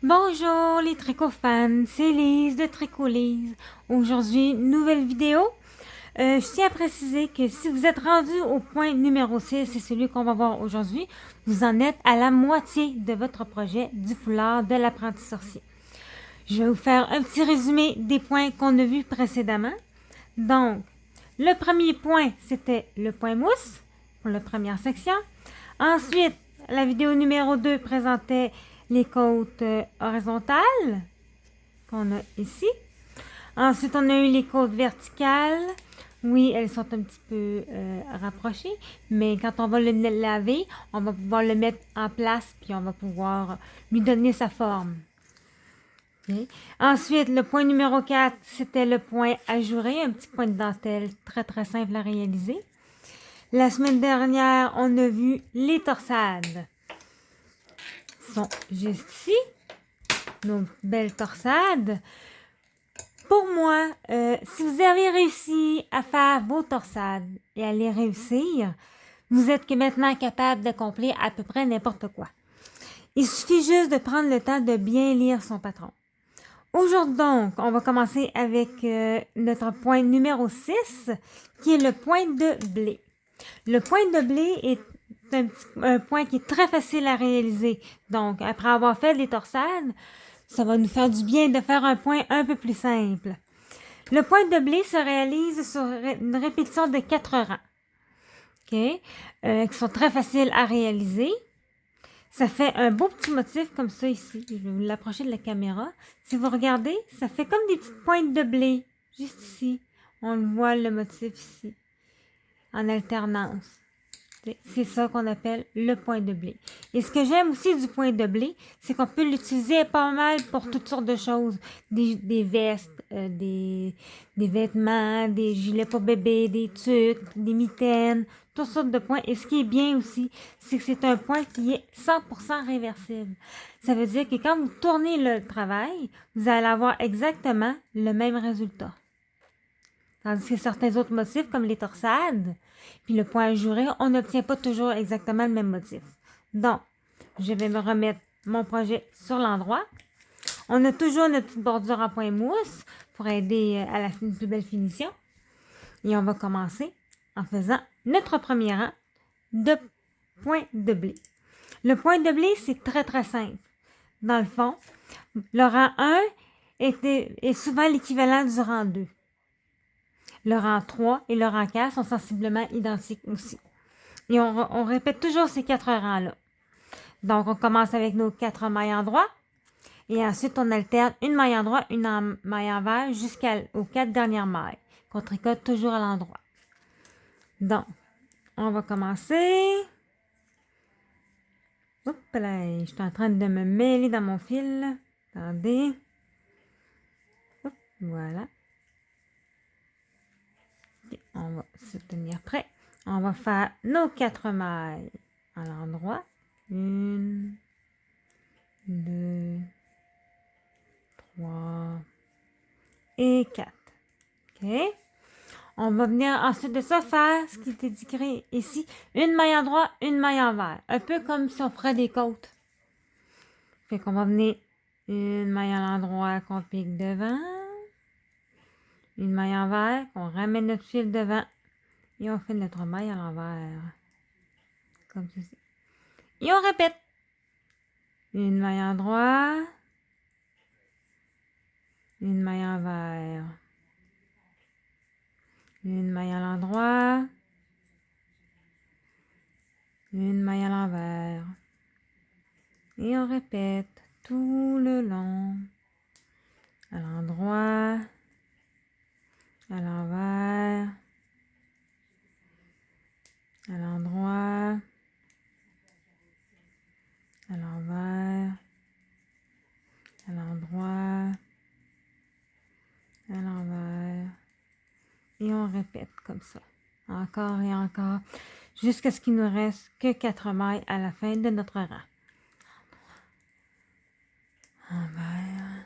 Bonjour les tricots fans, c'est Lise de Tricolise. Aujourd'hui, nouvelle vidéo. Je tiens à préciser que si vous êtes rendu au point numéro 6, c'est celui qu'on va voir aujourd'hui, vous en êtes à la moitié de votre projet du foulard de l'apprenti sorcier. Je vais vous faire un petit résumé des points qu'on a vus précédemment. Donc, le premier point, c'était le point mousse pour la première section. Ensuite, la vidéo numéro 2 présentait les côtes horizontales qu'on a ici. Ensuite, on a eu les côtes verticales. Oui, elles sont un petit peu rapprochées, mais quand on va le laver, on va pouvoir le mettre en place, puis on va pouvoir lui donner sa forme. Okay. Ensuite, le point numéro 4, c'était le point ajouré, un petit point de dentelle très très simple à réaliser. La semaine dernière, on a vu les torsades. Ils sont juste ici, nos belles torsades. Pour moi, si vous avez réussi à faire vos torsades et à les réussir, vous êtes que maintenant capable d'accomplir à peu près n'importe quoi. Il suffit juste de prendre le temps de bien lire son patron. Aujourd'hui donc, on va commencer avec notre point numéro 6, qui est le point de blé. Le point de blé est un point qui est très facile à réaliser. Donc, après avoir fait les torsades, ça va nous faire du bien de faire un point un peu plus simple. Le point de blé se réalise sur une répétition de 4 rangs, qui sont très faciles à réaliser. Ça fait un beau petit motif comme ça ici. Je vais vous l'approcher de la caméra. Si vous regardez, ça fait comme des petites pointes de blé, juste ici. On le voit, le motif ici, en alternance. C'est ça qu'on appelle le point de blé. Et ce que j'aime aussi du point de blé, c'est qu'on peut l'utiliser pas mal pour toutes sortes de choses. Des vestes, des vêtements, des gilets pour bébé, des tucs, des mitaines, toutes sortes de points. Et ce qui est bien aussi, c'est que c'est un point qui est 100% réversible. Ça veut dire que quand vous tournez le travail, vous allez avoir exactement le même résultat. Tandis que certains autres motifs, comme les torsades, puis le point ajouré, on n'obtient pas toujours exactement le même motif. Donc, je vais me remettre mon projet sur l'endroit. On a toujours notre petite bordure en point mousse pour aider à la plus belle finition. Et on va commencer en faisant notre premier rang de points de blé. Le point de blé, c'est très très simple. Dans le fond, le rang 1 est souvent l'équivalent du rang 2. Le rang 3 et le rang 4 sont sensiblement identiques aussi. Et on répète toujours ces 4 rangs-là. Donc, on commence avec nos 4 mailles en droit. Et ensuite, on alterne une maille en droit, une maille envers jusqu'aux 4 dernières mailles, qu'on tricote toujours à l'endroit. Donc, on va commencer. Oups là, je suis en train de me mêler dans mon fil. Attendez. Oups, voilà. Et on va se tenir prêt. On va faire nos 4 mailles à l'endroit. 1, 2, 3 et 4. OK? On va venir ensuite de ça faire ce qui est écrit ici. Une maille en droit, une maille envers. Un peu comme si on ferait des côtes. Fait qu'on va venir une maille à l'endroit qu'on pique devant. Une maille envers, qu'on ramène notre fil devant. Et on fait notre maille à l'envers. Comme ceci. Et on répète. Une maille en droit. Une maille envers. Une maille à l'endroit. Une maille à l'envers. Et on répète tout le long. À l'endroit. À l'envers. À l'endroit. À l'envers. À l'endroit. À l'envers. Et on répète comme ça. Encore et encore. Jusqu'à ce qu'il nous reste que 4 mailles à la fin de notre rang. Envers.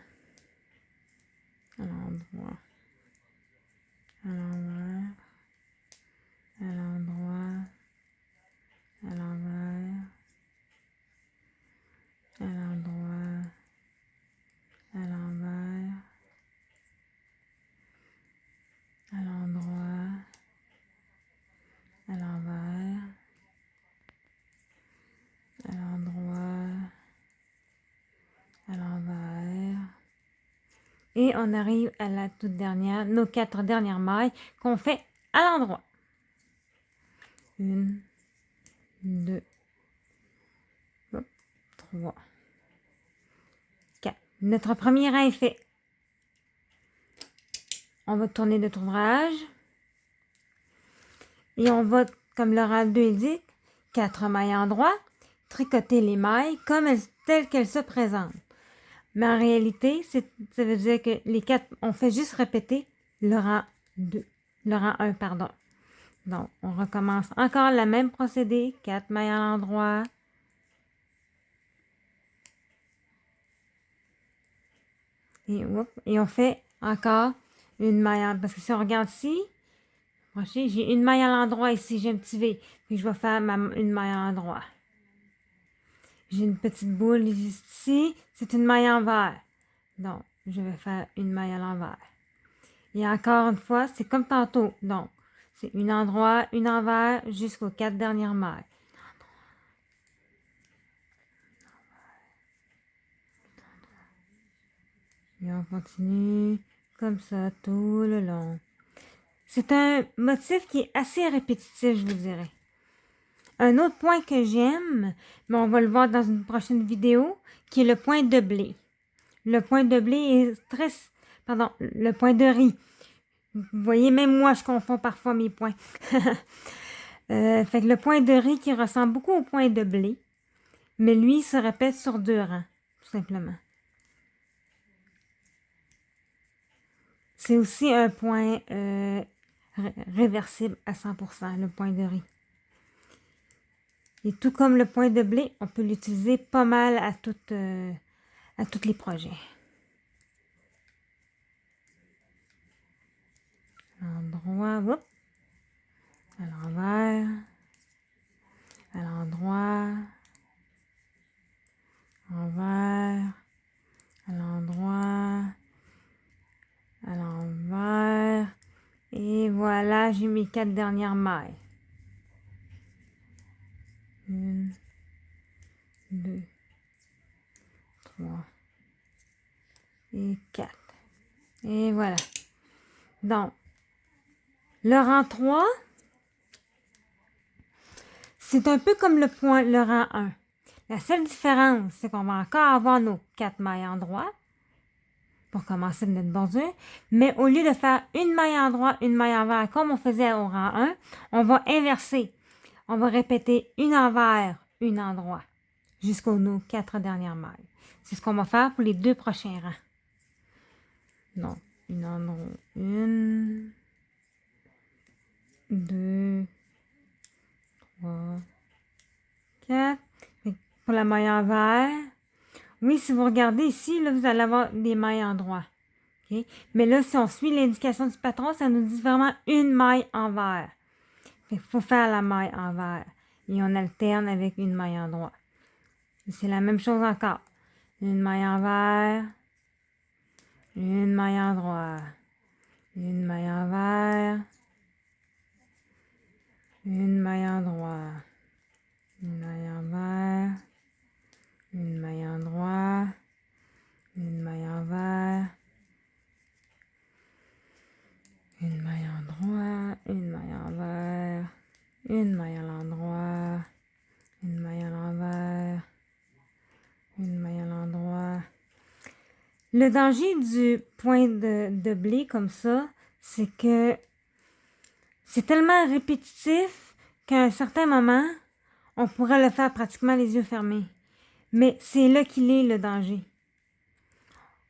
À l'endroit. À l'envers. À l'endroit. À l'envers. À l'endroit. Et on arrive à la toute dernière, nos 4 dernières mailles qu'on fait à l'endroit. 1, 2, 3, 4. Notre premier rang est fait. On va tourner notre ouvrage. Et on va, comme le rang 2 indique, 4 mailles à endroit, tricoter les mailles telles qu'elles se présentent. Mais en réalité, ça veut dire que les 4, on fait juste répéter le rang 2, le rang 1, pardon. Donc, on recommence encore le même procédé, 4 mailles à l'endroit. Et on fait encore une maille, parce que si on regarde ici, j'ai une maille à l'endroit ici, j'ai un petit V, puis je vais faire une maille à l'endroit. J'ai une petite boule ici, c'est une maille envers. Donc, je vais faire une maille à l'envers. Et encore une fois, c'est comme tantôt. Donc, c'est une endroit, une envers, jusqu'aux 4 dernières mailles. Et on continue comme ça tout le long. C'est un motif qui est assez répétitif, je vous dirais. Un autre point que j'aime, mais on va le voir dans une prochaine vidéo, qui est le point de blé. Le point de blé est très... Pardon, le point de riz. Vous voyez, même moi, je confonds parfois mes points. Fait que le point de riz qui ressemble beaucoup au point de blé, mais lui, il se répète sur 2 rangs, tout simplement. C'est aussi un point réversible à 100%, le point de riz. Et tout comme le point de blé, on peut l'utiliser pas mal à tous les projets. L'endroit, à l'envers, à l'endroit, envers, à l'endroit, à l'envers. Et voilà, j'ai mes 4 dernières mailles. 1, 2, 3 et 4. Et voilà. Donc, le rang 3, c'est un peu comme le rang 1. La seule différence, c'est qu'on va encore avoir nos 4 mailles en droit pour commencer notre bordure, mais au lieu de faire une maille en droit, une maille envers, comme on faisait au rang 1, on va inverser. On va répéter une envers, une en droit, jusqu'aux nos 4 dernières mailles. C'est ce qu'on va faire pour les 2 prochains rangs. Donc, une en droit, 1, 2, 3, 4. Pour la maille envers, oui, si vous regardez ici, là, vous allez avoir des mailles en droit. Okay? Mais là, si on suit l'indication du patron, ça nous dit vraiment une maille envers. Il faut faire la maille envers. Et on alterne avec une maille en droit. C'est la même chose encore. Une maille envers, une maille en droit, une maille envers, une maille en droit, une maille envers, une maille en droit, une maille envers, une maille en droit, une maille envers, une maille à l'endroit, une maille à l'envers, une maille à l'endroit. Le danger du point de blé comme ça, c'est que c'est tellement répétitif qu'à un certain moment, on pourrait le faire pratiquement les yeux fermés. Mais c'est là qu'il est le danger.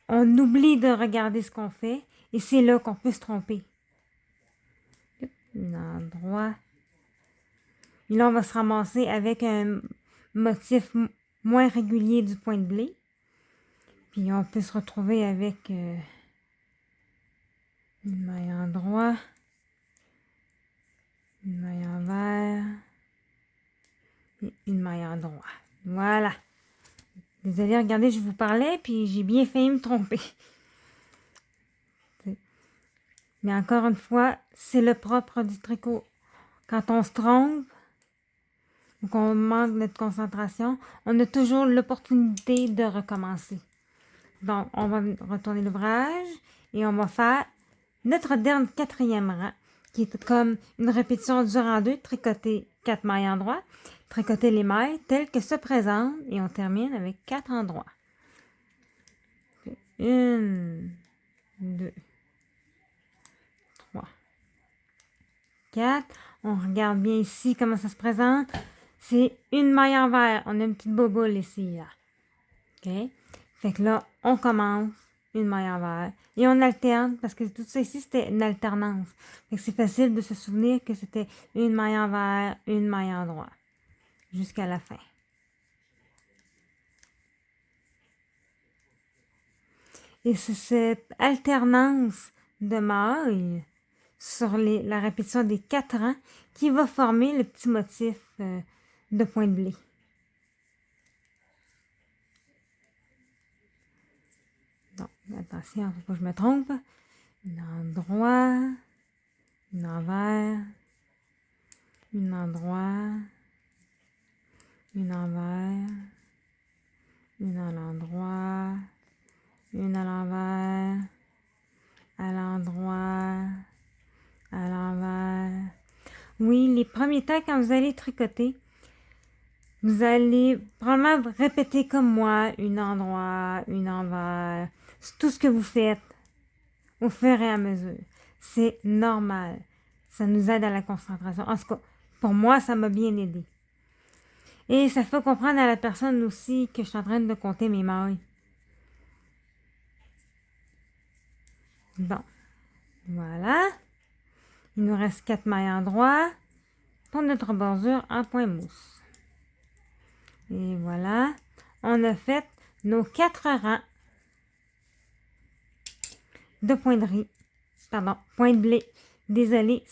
On oublie de regarder ce qu'on fait et c'est là qu'on peut se tromper. Un endroit. Et là, on va se ramasser avec un motif moins régulier du point de blé. Puis on peut se retrouver avec une maille en droit, une maille envers et une maille en droit. Voilà. Désolée, regardez, je vous parlais, puis j'ai bien failli me tromper. Mais encore une fois, c'est le propre du tricot. Quand on se trompe ou qu'on manque notre concentration, on a toujours l'opportunité de recommencer. Donc, on va retourner l'ouvrage et on va faire notre dernier 4e rang, qui est comme une répétition du rang 2, tricoter 4 mailles endroits, tricoter les mailles telles que se présentent et on termine avec 4 endroits. 1, 2, 3, 4. On regarde bien ici comment ça se présente. C'est une maille envers. On a une petite boboule ici, là. OK? Fait que là, on commence une maille envers et on alterne parce que tout ça ici, c'était une alternance. Fait que c'est facile de se souvenir que c'était une maille envers, une maille endroit jusqu'à la fin. Et c'est cette alternance de mailles sur la répétition des 4 rangs qui va former le petit motif de point de blé. Donc, attention, il ne faut pas que je me trompe. Une endroit, une envers, une endroit, une envers, une à l'endroit, une à l'envers, à l'endroit, à l'envers. Oui, les premiers temps, quand vous allez tricoter, vous allez probablement répéter comme moi, une endroit, une envers. C'est tout ce que vous faites au fur et à mesure. C'est normal. Ça nous aide à la concentration. En tout cas, pour moi, ça m'a bien aidé. Et ça fait comprendre à la personne aussi que je suis en train de compter mes mailles. Bon, voilà. Il nous reste 4 mailles endroits pour notre bordure en point mousse. Et voilà, on a fait nos 4 rangs de point de riz. Pardon, point de blé. Désolée,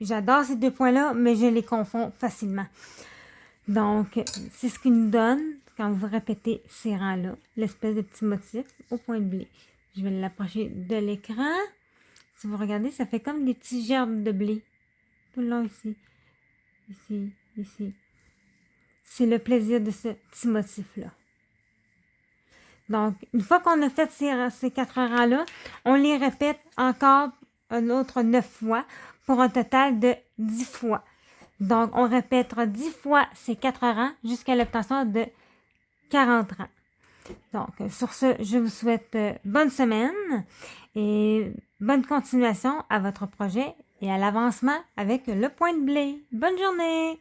j'adore ces 2 points-là, mais je les confonds facilement. Donc, c'est ce qui nous donne, quand vous répétez ces rangs-là, l'espèce de petit motif au point de blé. Je vais l'approcher de l'écran. Si vous regardez, ça fait comme des petits gerbes de blé. Tout le long ici. Ici, ici. C'est le plaisir de ce petit motif-là. Donc, une fois qu'on a fait ces 4 rangs-là, on les répète encore un autre 9 fois pour un total de 10 fois. Donc, on répétera 10 fois ces 4 rangs jusqu'à l'obtention de 40 rangs. Donc, sur ce, je vous souhaite bonne semaine et bonne continuation à votre projet et à l'avancement avec le point de blé. Bonne journée!